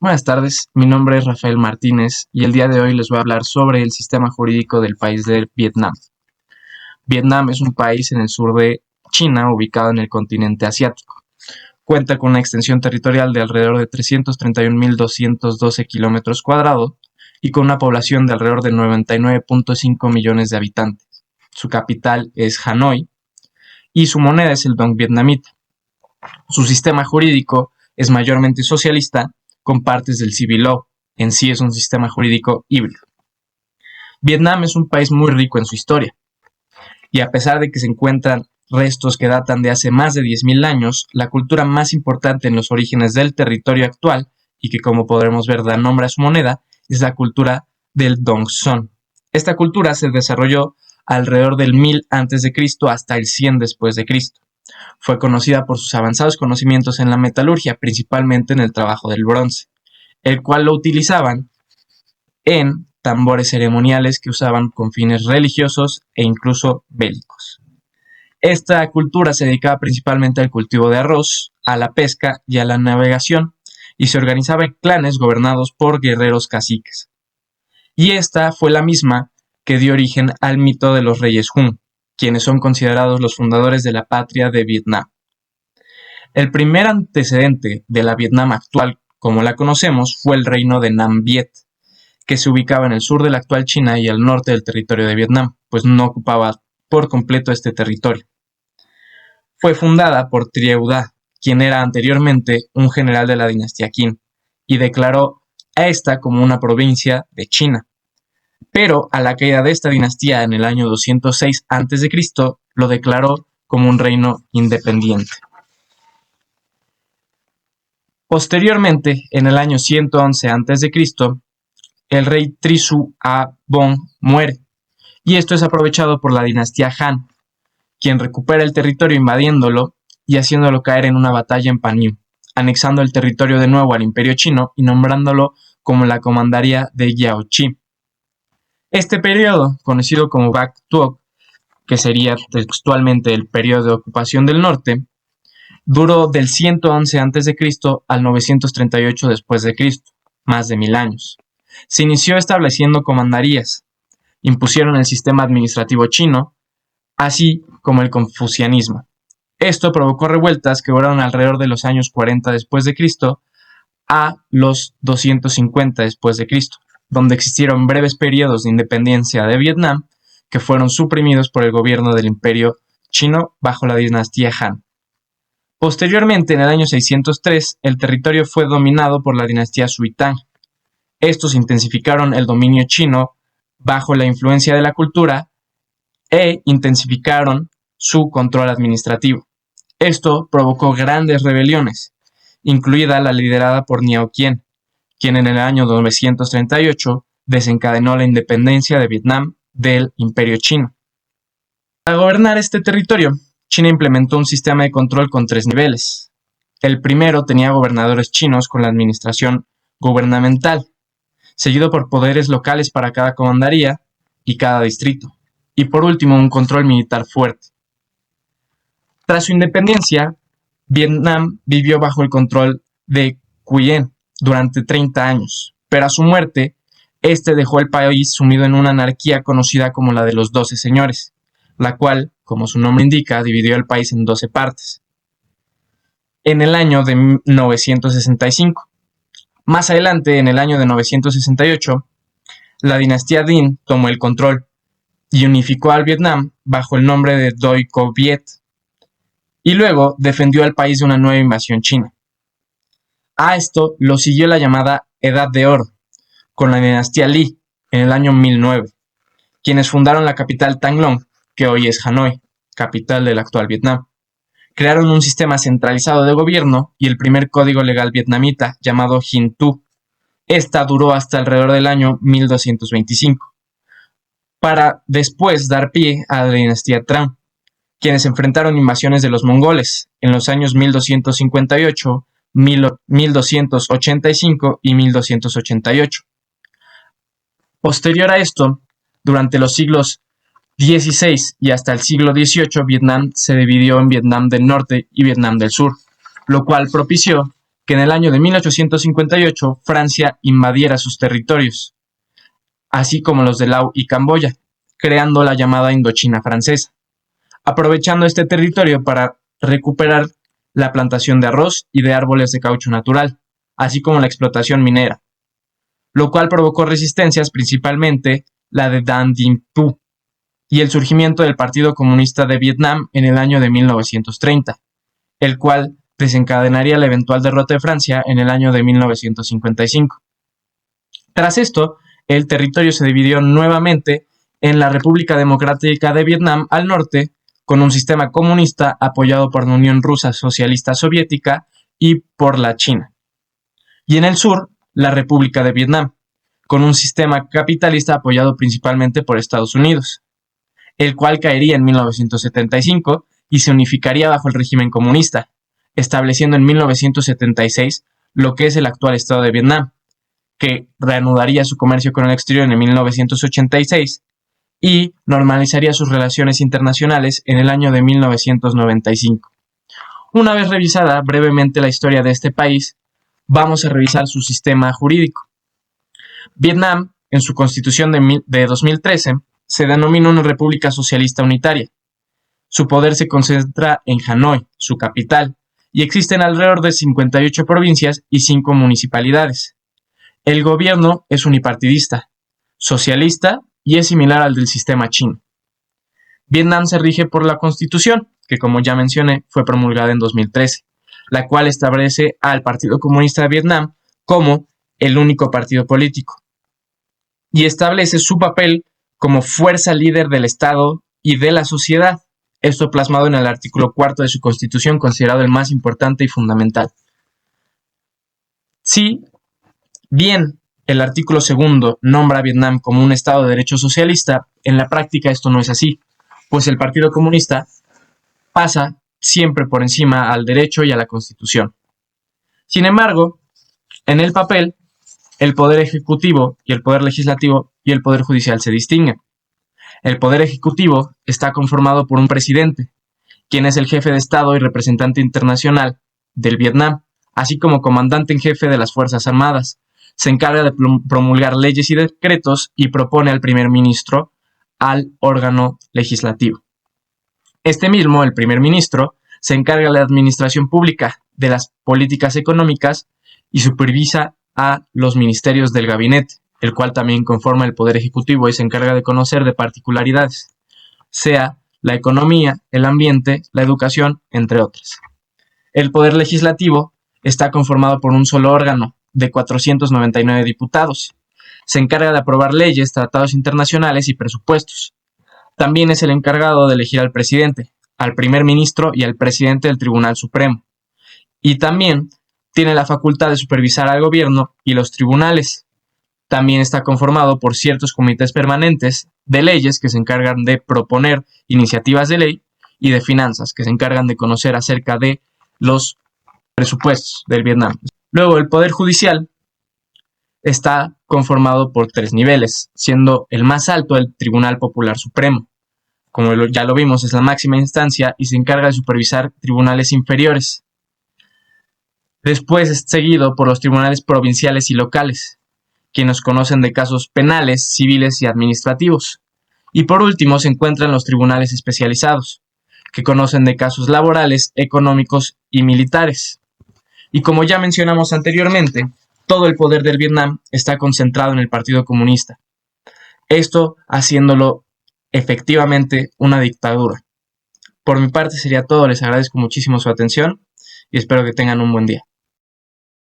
Buenas tardes, mi nombre es Rafael Martínez y el día de hoy les voy a hablar sobre el sistema jurídico del país de Vietnam. Vietnam es un país en el sur de China, ubicado en el continente asiático. Cuenta con una extensión territorial de alrededor de 331.212 kilómetros cuadrados y con una población de alrededor de 99.5 millones de habitantes. Su capital es Hanoi y su moneda es el dong vietnamita. Su sistema jurídico es mayormente socialista con partes del civil law. En sí es un sistema jurídico híbrido. Vietnam es un país muy rico en su historia y a pesar de que se encuentran restos que datan de hace más de 10.000 años, la cultura más importante en los orígenes del territorio actual y que como podremos ver da nombre a su moneda es la cultura del Dong Son. Esta cultura se desarrolló alrededor del 1000 a.C. hasta el 100 después de Cristo. Fue conocida por sus avanzados conocimientos en la metalurgia, principalmente en el trabajo del bronce, el cual lo utilizaban en tambores ceremoniales que usaban con fines religiosos e incluso bélicos. Esta cultura se dedicaba principalmente al cultivo de arroz, a la pesca y a la navegación, y se organizaba en clanes gobernados por guerreros caciques. Y esta fue la misma que dio origen al mito de los reyes Hun, quienes son considerados los fundadores de la patria de Vietnam. El primer antecedente de la Vietnam actual, como la conocemos, fue el reino de Nam Viet, que se ubicaba en el sur de la actual China y al norte del territorio de Vietnam, pues no ocupaba por completo este territorio. Fue fundada por Trieu Da, quien era anteriormente un general de la dinastía Qin, y declaró a esta como una provincia de China. Pero a la caída de esta dinastía en el año 206 a.C., lo declaró como un reino independiente. Posteriormente, en el año 111 a.C., el rey Trisu A Bong muere, y esto es aprovechado por la dinastía Han, quien recupera el territorio invadiéndolo y haciéndolo caer en una batalla en Paniu, anexando el territorio de nuevo al imperio chino y nombrándolo como la comandaría de Yaochi. Este periodo, conocido como Bac Tuoc, que sería textualmente el periodo de ocupación del norte, duró del 111 a.C. al 938 después de Cristo, más de 1000 años. Se inició estableciendo comandarías, impusieron el sistema administrativo chino, así como el confucianismo. Esto provocó revueltas que duraron alrededor de los años 40 después de Cristo a los 250 después de Cristo, donde existieron breves periodos de independencia de Vietnam que fueron suprimidos por el gobierno del imperio chino bajo la dinastía Han. Posteriormente, en el año 603, el territorio fue dominado por la dinastía Sui Tang. Estos intensificaron el dominio chino bajo la influencia de la cultura e intensificaron su control administrativo. Esto provocó grandes rebeliones, incluida la liderada por Niao Quien, quien en el año 938 desencadenó la independencia de Vietnam del Imperio Chino. Para gobernar este territorio, China implementó un sistema de control con 3 niveles. El primero tenía gobernadores chinos con la administración gubernamental, seguido por poderes locales para cada comandaría y cada distrito, y por último un control militar fuerte. Tras su independencia, Vietnam vivió bajo el control de Nguyen durante 30 años, pero a su muerte, este dejó el país sumido en una anarquía conocida como la de los 12 señores, la cual, como su nombre indica, dividió el país en 12 partes. En el año de 965. Más adelante, en el año de 968, la dinastía Dinh tomó el control y unificó al Vietnam bajo el nombre de Doi Co Viet, y luego defendió al país de una nueva invasión china. A esto lo siguió la llamada Edad de Oro, con la dinastía Lý en el año 1009, quienes fundaron la capital Thăng Long, que hoy es Hanoi, capital del actual Vietnam. Crearon un sistema centralizado de gobierno y el primer código legal vietnamita llamado Hinh Tu. Esta duró hasta alrededor del año 1225, para después dar pie a la dinastía Trang, quienes enfrentaron invasiones de los mongoles en los años 1258, 1285 y 1288. Posterior a esto, durante los siglos XVI y hasta el siglo XVIII, Vietnam se dividió en Vietnam del Norte y Vietnam del Sur, lo cual propició que en el año de 1858 Francia invadiera sus territorios, así como los de Laos y Camboya, creando la llamada Indochina francesa, aprovechando este territorio para recuperar la plantación de arroz y de árboles de caucho natural, así como la explotación minera, lo cual provocó resistencias, principalmente la de Dan Dinh Phu, y el surgimiento del Partido Comunista de Vietnam en el año de 1930, el cual desencadenaría la eventual derrota de Francia en el año de 1955. Tras esto, el territorio se dividió nuevamente en la República Democrática de Vietnam al norte, con un sistema comunista apoyado por la Unión Rusa Socialista Soviética y por la China. Y en el sur, la República de Vietnam, con un sistema capitalista apoyado principalmente por Estados Unidos, el cual caería en 1975 y se unificaría bajo el régimen comunista, estableciendo en 1976 lo que es el actual Estado de Vietnam, que reanudaría su comercio con el exterior en 1986 y normalizaría sus relaciones internacionales en el año de 1995. Una vez revisada brevemente la historia de este país, vamos a revisar su sistema jurídico. Vietnam, en su constitución de 2013, se denomina una república socialista unitaria. Su poder se concentra en Hanoi, su capital, y existen alrededor de 58 provincias y 5 municipalidades. El gobierno es unipartidista, socialista y es similar al del sistema chino. Vietnam se rige por la Constitución, que como ya mencioné fue promulgada en 2013, la cual establece al Partido Comunista de Vietnam como el único partido político y establece su papel como fuerza líder del Estado y de la sociedad, esto plasmado en el artículo 4 de su Constitución, considerado el más importante y fundamental. Si bien el artículo 2 nombra a Vietnam como un Estado de derecho socialista, en la práctica esto no es así, pues el Partido Comunista pasa siempre por encima al derecho y a la Constitución. Sin embargo, en el papel, el Poder Ejecutivo y el Poder Legislativo y el Poder Judicial se distinguen. El Poder Ejecutivo está conformado por un presidente, quien es el jefe de Estado y representante internacional del Vietnam, así como comandante en jefe de las Fuerzas Armadas. Se encarga de promulgar leyes y decretos y propone al primer ministro al órgano legislativo. Este mismo, el primer ministro, se encarga de la administración pública, de las políticas económicas y supervisa a los ministerios del gabinete, el cual también conforma el Poder Ejecutivo y se encarga de conocer de particularidades, sea la economía, el ambiente, la educación, entre otras. El Poder Legislativo está conformado por un solo órgano, de 499 diputados. Se encarga de aprobar leyes, tratados internacionales y presupuestos. También es el encargado de elegir al presidente, al primer ministro y al presidente del Tribunal Supremo. Y también tiene la facultad de supervisar al gobierno y los tribunales. También está conformado por ciertos comités permanentes de leyes que se encargan de proponer iniciativas de ley y de finanzas que se encargan de conocer acerca de los presupuestos del Vietnam. Luego, el Poder Judicial está conformado por 3 niveles, siendo el más alto el Tribunal Popular Supremo. Como ya lo vimos, es la máxima instancia y se encarga de supervisar tribunales inferiores. Después es seguido por los tribunales provinciales y locales, quienes conocen de casos penales, civiles y administrativos. Y por último se encuentran los tribunales especializados, que conocen de casos laborales, económicos y militares. Y como ya mencionamos anteriormente, todo el poder del Vietnam está concentrado en el Partido Comunista. Esto haciéndolo efectivamente una dictadura. Por mi parte sería todo, les agradezco muchísimo su atención y espero que tengan un buen día.